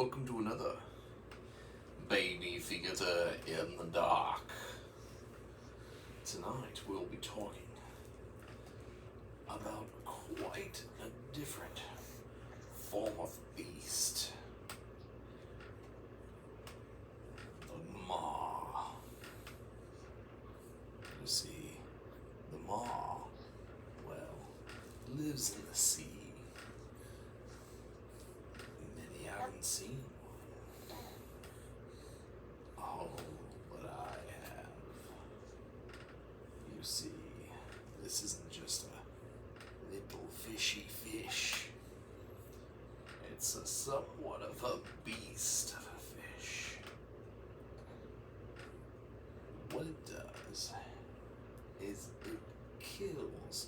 welcome to another Baby Theater in the Dark. Tonight we'll be talking about quite a different form of beast. The Gmar. You see, the Gmar, well, lives in the sea. Many haven't seen one. Oh, but I have. You see, this isn't just a little fishy fish. It's a somewhat of a beast of a fish. What it does is it kills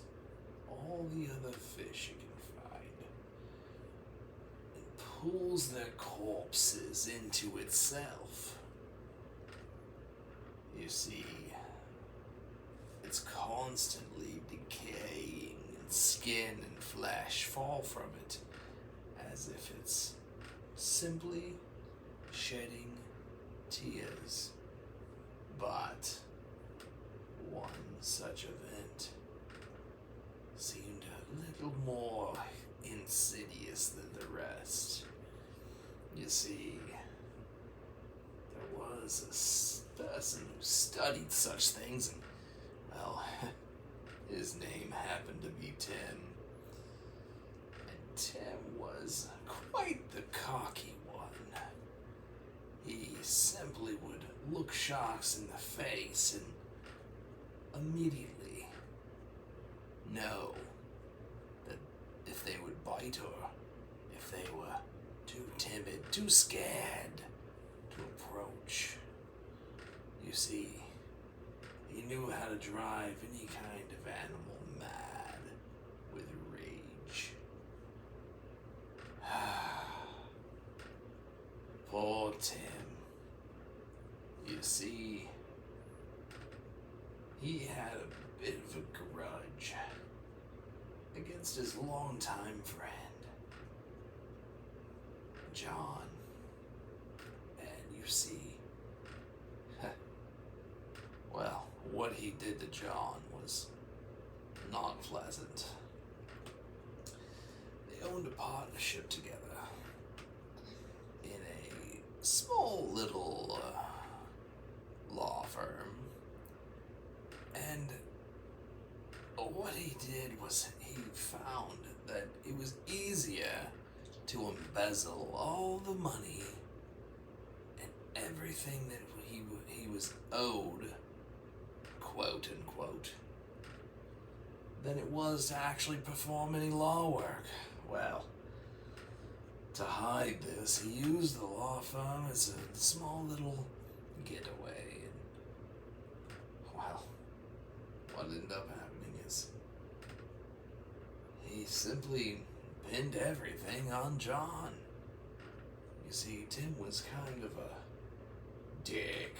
all the other fish it can find and pulls their corpses into itself. You see, it's constantly decaying, and skin and flesh fall from it as if it's simply shedding tears. But one such event seemed a little more insidious than the rest. You see, there was a person who studied such things, and, well, his name happened to be Tim. And Tim was quite the cocky one. He simply would look sharks in the face and immediately know that if they would bite or if they were too timid, too scared to approach. You see, he knew how to drive any kind of animal mad with rage. Poor Tim. You see, he had a bit of a grudge against his longtime friend, John. And you see, well, what he did to John was not pleasant. They owned a partnership together in a small little law firm. And what he did was he found that it was easier to embezzle all the money and everything that he was owed, quote unquote, than it was to actually perform any law work. Well, to hide this, he used the law firm as a small little getaway. And, well, what ended up happening is he simply pinned everything on John. You see, Tim was kind of a dick.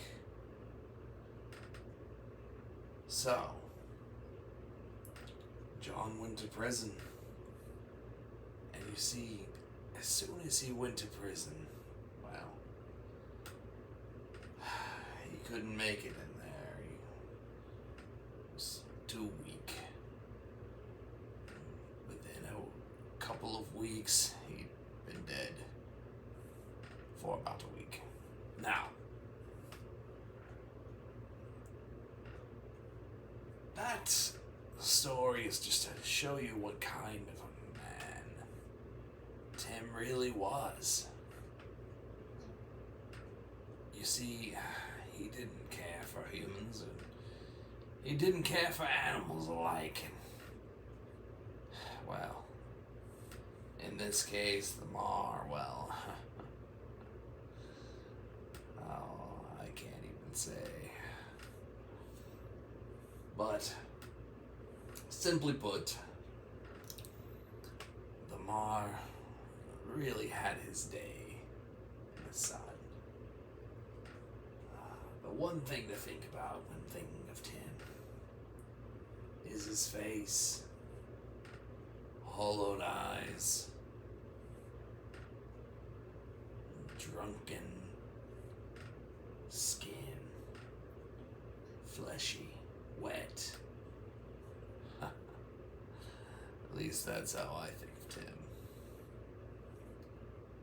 So, John went to prison. And you see, as soon as he went to prison, well, he couldn't make it in there. He was too weak. Within a couple of weeks, he'd been dead for about a week. Now, that story is just to show you what kind of a man Tim really was. You see, he didn't care for humans, and he didn't care for animals alike. And, well, in this case, the Gmar, well, oh, I can't even say. But, simply put, the Gmar really had his day in the sun. The one thing to think about when thinking of Tim is his face, hollowed eyes, drunken skin, fleshy, wet. At least that's how I think of Tim.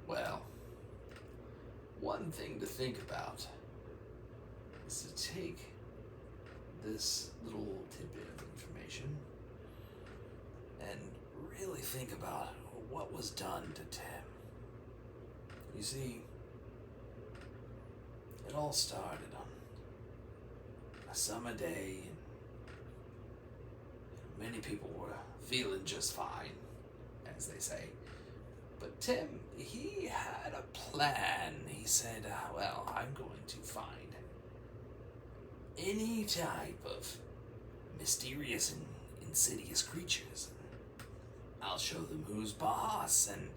Well, one thing to think about is to take this little tidbit of information and really think about what was done to Tim. You see, it all started on a summer day, and many people were feeling just fine, as they say. But Tim, he had a plan. He said, well, I'm going to find any type of mysterious and insidious creatures. I'll show them who's boss. And,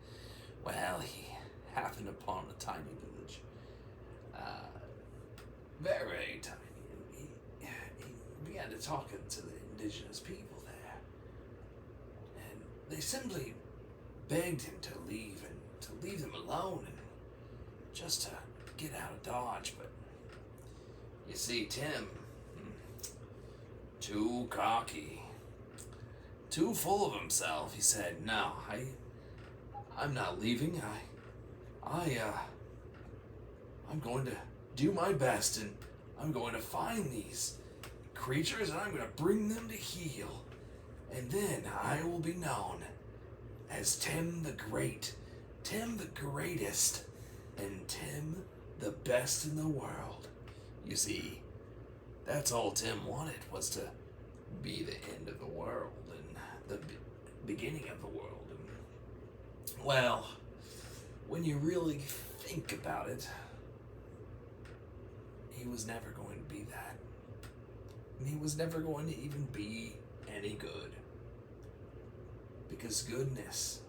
well, he happened upon a tiny village. Very, very tiny. He began to talk to the indigenous people there. And they simply begged him to leave and to leave them alone and just to get out of Dodge. But you see, Tim, too cocky, too full of himself, he said, "No, I'm not leaving. I'm going to do my best, and I'm going to find these creatures, and I'm going to bring them to heel, and then I will be known as Tim the Great, Tim the Greatest, and Tim the Best in the world." You see, that's all Tim wanted, was to be the end of the world and the beginning of the world. And, well, when you really think about it, he was never going to be that. And he was never going to even be any good. Because goodness,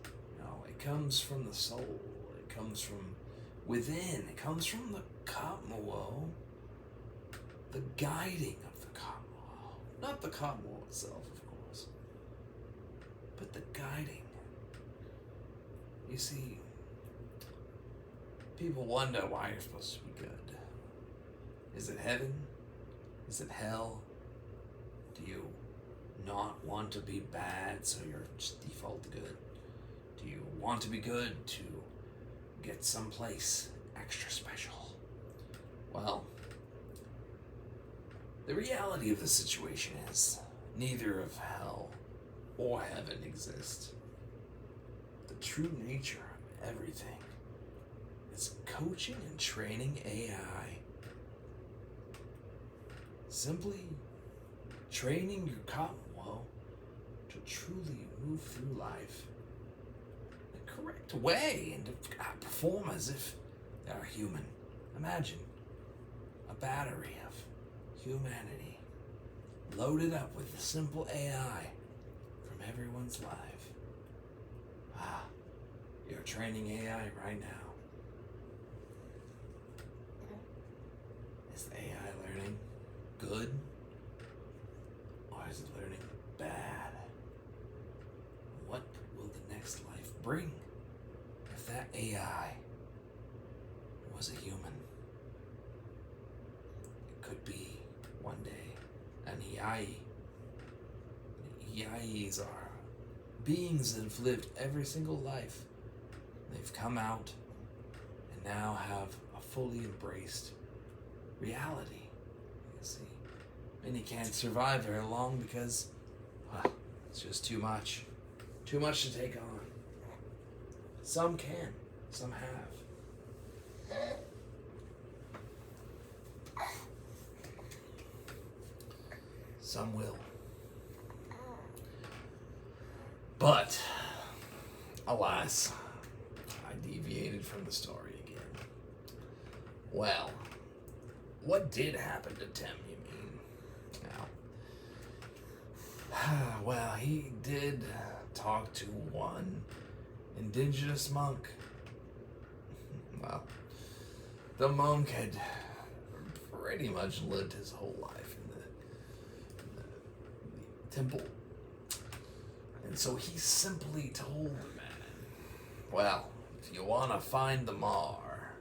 it comes from the soul. It comes from within. It comes from the Commonwealth. The guiding of the Commonwealth. Not the Commonwealth itself, of course. But the guiding. You see, people wonder why you're supposed to be good. Is it heaven? Is it hell? Do you not want to be bad, so you're just default good? Do you want to be good to get someplace extra special? Well, the reality of the situation is neither of hell or heaven exist. The true nature of everything is coaching and training AI. Simply training your Commonwealth to truly move through life the correct way and to perform as if they're human. Imagine a battery of humanity loaded up with the simple AI from everyone's life. You're training AI right now. Is the AI learning good? Or is it learning bad? What will the next life bring if that AI was a human? It could be one day an EI. EIs are beings that have lived every single life. They've come out and now have a fully embraced reality. You see, many can't survive very long because it's just too much to take on. Some can, some have. Some will. But, alas, I deviated from the story again. Well, what did happen to Tim, you mean? Now, well, he did talk to one indigenous monk. Well, the monk had pretty much lived his whole life in the temple. And so he simply told the man, well, if you want to find the Mar,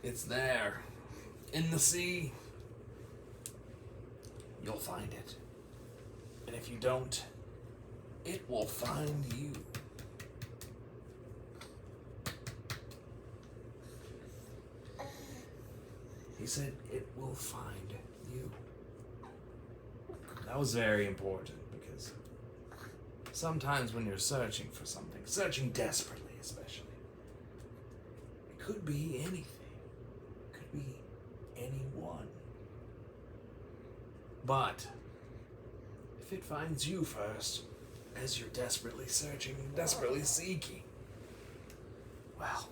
It's there. In the sea. You'll find it. And if you don't, it will find you. He said, it will find you. That was very important because sometimes when you're searching for something, searching desperately especially, it could be anything. It could be anyone. But if it finds you first, as you're desperately searching, desperately seeking, well,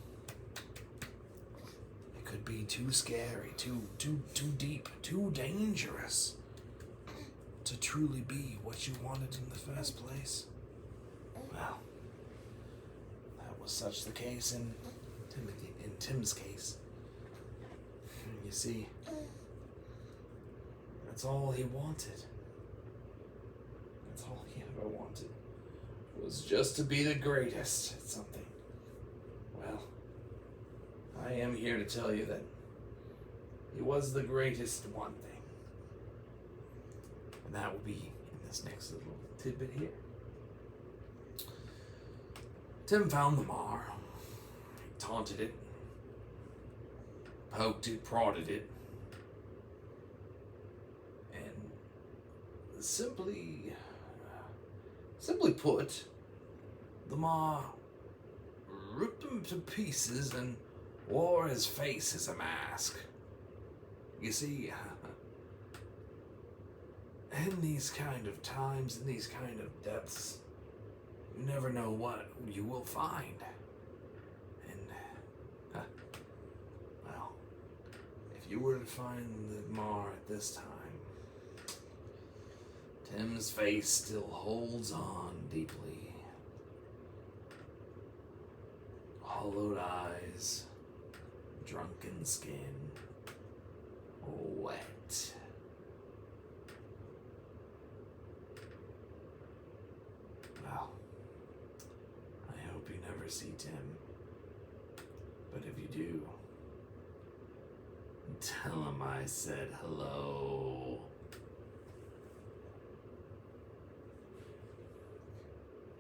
it could be too scary, too deep, too dangerous to truly be what you wanted in the first place. Well, that was such the case in Tim's case. You see, that's all he wanted. That's all he ever wanted. Was just to be the greatest at something. Well, I am here to tell you that he was the greatest at one thing. And that will be in this next little tidbit here. Tim found the Mar. He taunted it, poked it, prodded it, and simply put, the Mar ripped him to pieces and wore his face as a mask. You see, in these kind of times, in these kind of depths, you never know what you will find. And, well, if you were to find the Mar at this time, Tim's face still holds on deeply. Hollowed eyes, drunken skin, wet. Well, I hope you never see Tim. But if you do, tell him I said hello.